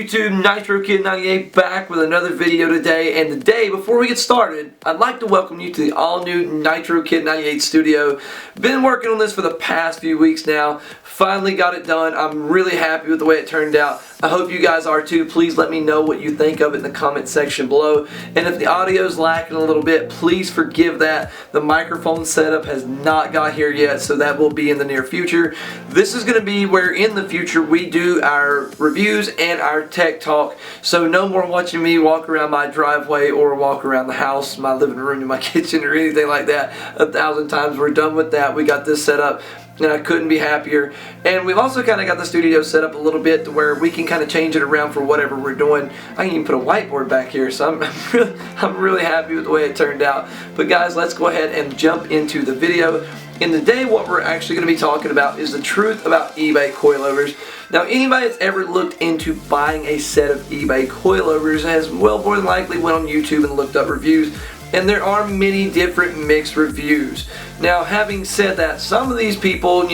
YouTube? Nitro Kid 98 back with another video today. And today, before we get started, I'd like to welcome you to the all-new Nitro Kid 98 studio. Been working on this for the past few weeks now. Finally got it done. I'm really happy with the way it turned out. I hope you guys are too. Please let me know what you think of it in the comment section below. And if the audio's lacking a little bit, please forgive that. The microphone setup has not got here yet, so that will be in the near future. This is going to be where in the future we do our reviews and our tech talk. So no more watching me walk around my driveway or walk around the house, my living room, and my kitchen or anything like that 1,000 times. We're done with that. We got this set up, and I couldn't be happier. And we've also kind of got the studio set up a little bit to where we can kind of change it around for whatever we're doing. I can even put a whiteboard back here, so I'm really happy with the way it turned out. But guys, let's go ahead and jump into the video. And today what we're actually going to be talking about is the truth about eBay coilovers. Now, anybody that's ever looked into buying a set of eBay coilovers has well more than likely went on YouTube and looked up reviews. And there are many different mixed reviews. Now, having said that, some of these people,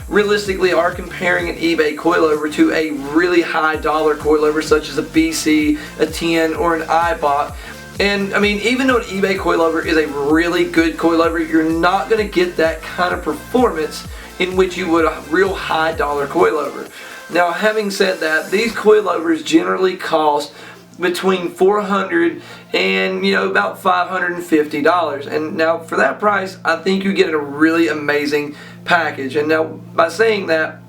realistically are comparing an eBay coilover to a really high dollar coilover such as a BC, a 10, or an iBot. And I mean, even though an eBay coilover is a really good coilover, you're not going to get that kind of performance in which you would a real high dollar coilover. Now, having said that, these coilovers generally cost between $400 and about $550. And now for that price, I think you get a really amazing package. And now by saying that,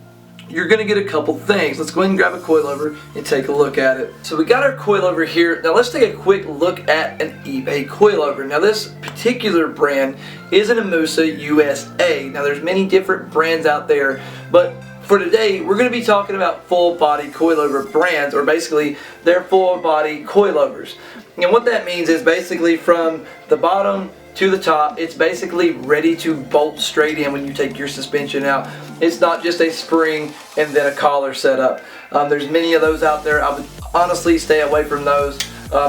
you're going to get a couple things. Let's go ahead and grab a coilover and take a look at it. So we got our coilover here. Now let's take a quick look at an eBay coilover. Now this particular brand is an Amusa USA. Now there's many different brands out there, but for today, we're going to be talking about full body coilover brands, or basically they're full body coilovers. And what that means is basically from the bottom to the top, it's basically ready to bolt straight in when you take your suspension out. It's not just a spring and then a collar setup. There's many of those out there. I would honestly stay away from those.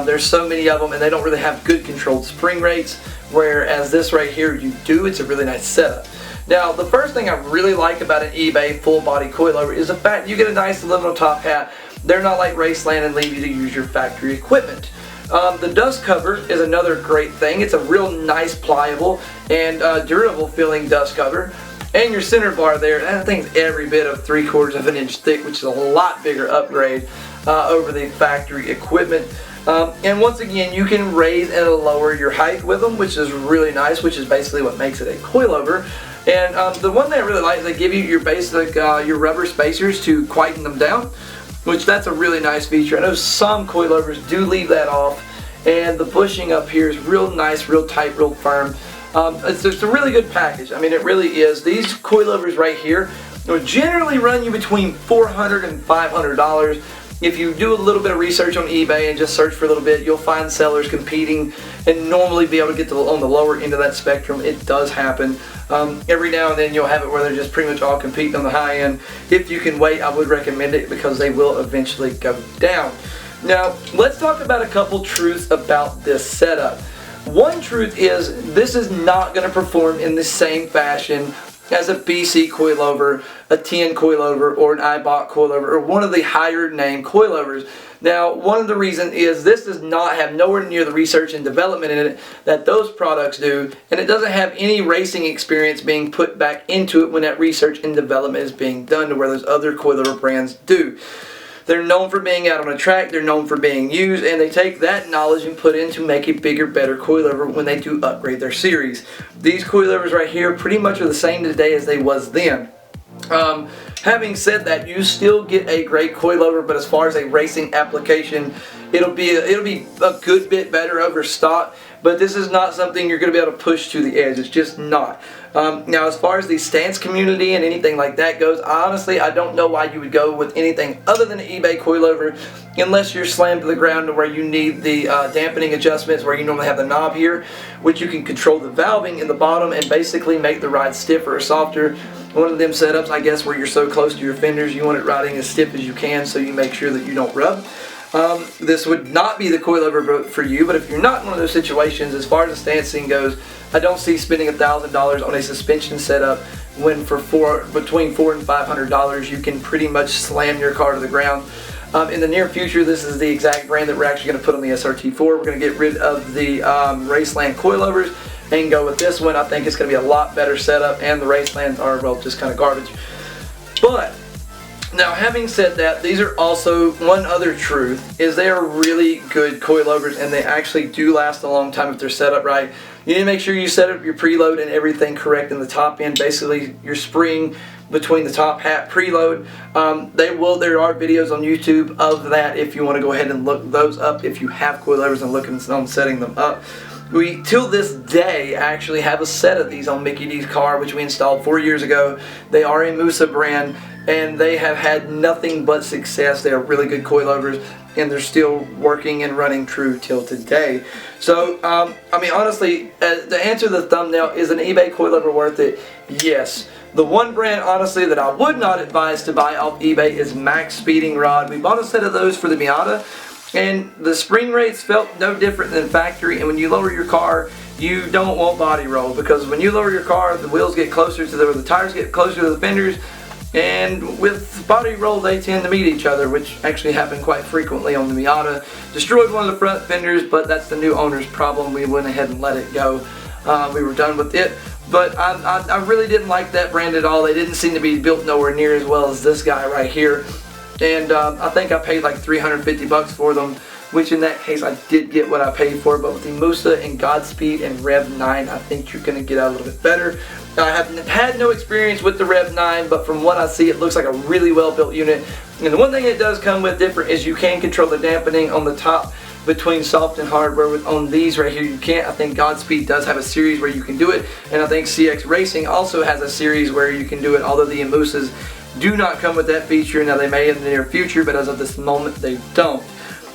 There's so many of them, and they don't really have good controlled spring rates, whereas this right here, you do. It's a really nice setup. Now, the first thing I really like about an eBay full body coilover is the fact you get a nice aluminum top hat. They're not like Raceland and leave you to use your factory equipment. The dust cover is another great thing. It's a real nice, pliable, and durable feeling dust cover. And your center bar there, that thing's every bit of 3/4 of an inch thick, which is a lot bigger upgrade over the factory equipment. And once again, you can raise and lower your height with them, which is really nice, which is basically what makes it a coilover. And the one thing I really like is they give you your basic your rubber spacers to quieten them down, which that's a really nice feature. I know some coilovers do leave that off, and the bushing up here is real nice, real tight, real firm. It's a really good package. I mean, it really is. These coilovers right here will generally run you between $400 and $500. If you do a little bit of research on eBay and just search for a little bit, you'll find sellers competing and normally be able to get on the lower end of that spectrum. It does happen. Every now and then you'll have it where they're just pretty much all competing on the high end. If you can wait, I would recommend it because they will eventually go down. Now, let's talk about a couple truths about this setup. One truth is this is not going to perform in the same fashion as a BC coilover, a 10 coilover, or an iBot coilover, or one of the higher name coilovers. Now, one of the reasons is this does not have nowhere near the research and development in it that those products do, and it doesn't have any racing experience being put back into it when that research and development is being done to where those other coilover brands do. They're known for being out on a track, they're known for being used, and they take that knowledge and put it in to make a bigger, better coilover when they do upgrade their series. These coilovers right here pretty much are the same today as they was then. Having said that, you still get a great coilover, but as far as a racing application, it'll be a good bit better over stock. But this is not something you're going to be able to push to the edge. It's just not. Now, as far as the stance community and anything like that goes, honestly, I don't know why you would go with anything other than an eBay coilover unless you're slammed to the ground to where you need the dampening adjustments where you normally have the knob here, which you can control the valving in the bottom and basically make the ride stiffer or softer. One of them setups, I guess, where you're so close to your fenders, you want it riding as stiff as you can so you make sure that you don't rub. This would not be the coilover for you, but if you're not in one of those situations, as far as the stancing goes, I don't see spending $1,000 on a suspension setup when for between $400 and $500 you can pretty much slam your car to the ground. In the near future, this is the exact brand that we're actually going to put on the SRT4. We're going to get rid of the Raceland coilovers and go with this one. I think it's going to be a lot better setup, and the Racelands are, well, just kind of garbage. But now, having said that, these are also, one other truth is they are really good coilovers, and they actually do last a long time if they're set up right. You need to make sure you set up your preload and everything correct in the top end, basically your spring between the top hat preload. There are videos on YouTube of that if you want to go ahead and look those up if you have coilovers and looking on setting them up. We, till this day, actually have a set of these on Mickey D's car, which we installed 4 years ago. They are a Musa brand, and they have had nothing but success. They are really good coilovers, and they're still working and running true till today. So, I mean, honestly, to answer the thumbnail, is an eBay coilover worth it? Yes. The one brand, honestly, that I would not advise to buy off eBay is Max Speeding Rod. We bought a set of those for the Miata, and the spring rates felt no different than factory. And when you lower your car, you don't want body roll, because when you lower your car, the wheels get closer to the tires get closer to the fenders, and with body roll they tend to meet each other, which actually happened quite frequently on the Miata. Destroyed one of the front fenders, but that's the new owner's problem. We went ahead and let it go. We were done with it. But I really didn't like that brand at all. They didn't seem to be built nowhere near as well as this guy right here. And I think I paid like 350 bucks for them, which in that case I did get what I paid for. But with the Musa and Godspeed and Rev 9, I think you're going to get out a little bit better. I have had no experience with the Rev 9, but from what I see, it looks like a really well built unit. And the one thing it does come with different is you can control the dampening on the top between soft and hard, where on these right here you can't. I think Godspeed does have a series where you can do it, and I think CX Racing also has a series where you can do it, although the Musas do not come with that feature. Now they may in the near future, but as of this moment they don't.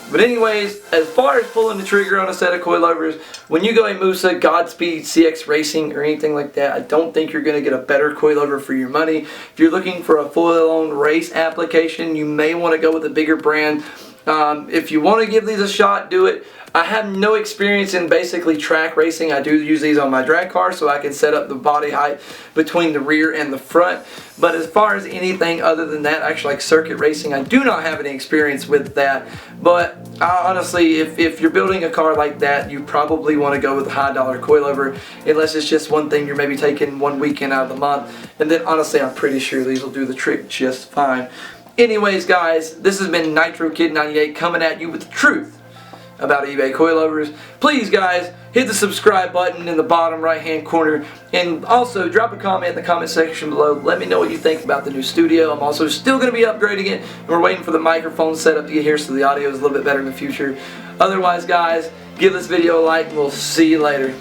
But anyways, as far as pulling the trigger on a set of coilovers, when you go a Musa, Godspeed, CX Racing, or anything like that, I don't think you're going to get a better coilover for your money. If you're looking for a full-on race application, you may want to go with a bigger brand. If you want to give these a shot, do it. I have no experience in basically track racing. I do use these on my drag car so I can set up the body height between the rear and the front. But as far as anything other than that, actually like circuit racing, I do not have any experience with that. But honestly, if you're building a car like that, you probably want to go with a high dollar coilover, unless it's just one thing you're maybe taking one weekend out of the month. And then honestly, I'm pretty sure these will do the trick just fine. Anyways, guys, this has been Nitro Kid 98 coming at you with the truth about eBay coilovers. Please, guys, hit the subscribe button in the bottom right hand corner, and also drop a comment in the comment section below. Let me know what you think about the new studio. I'm also still going to be upgrading it, and we're waiting for the microphone setup to get here so the audio is a little bit better in the future. Otherwise, guys, give this video a like, and we'll see you later.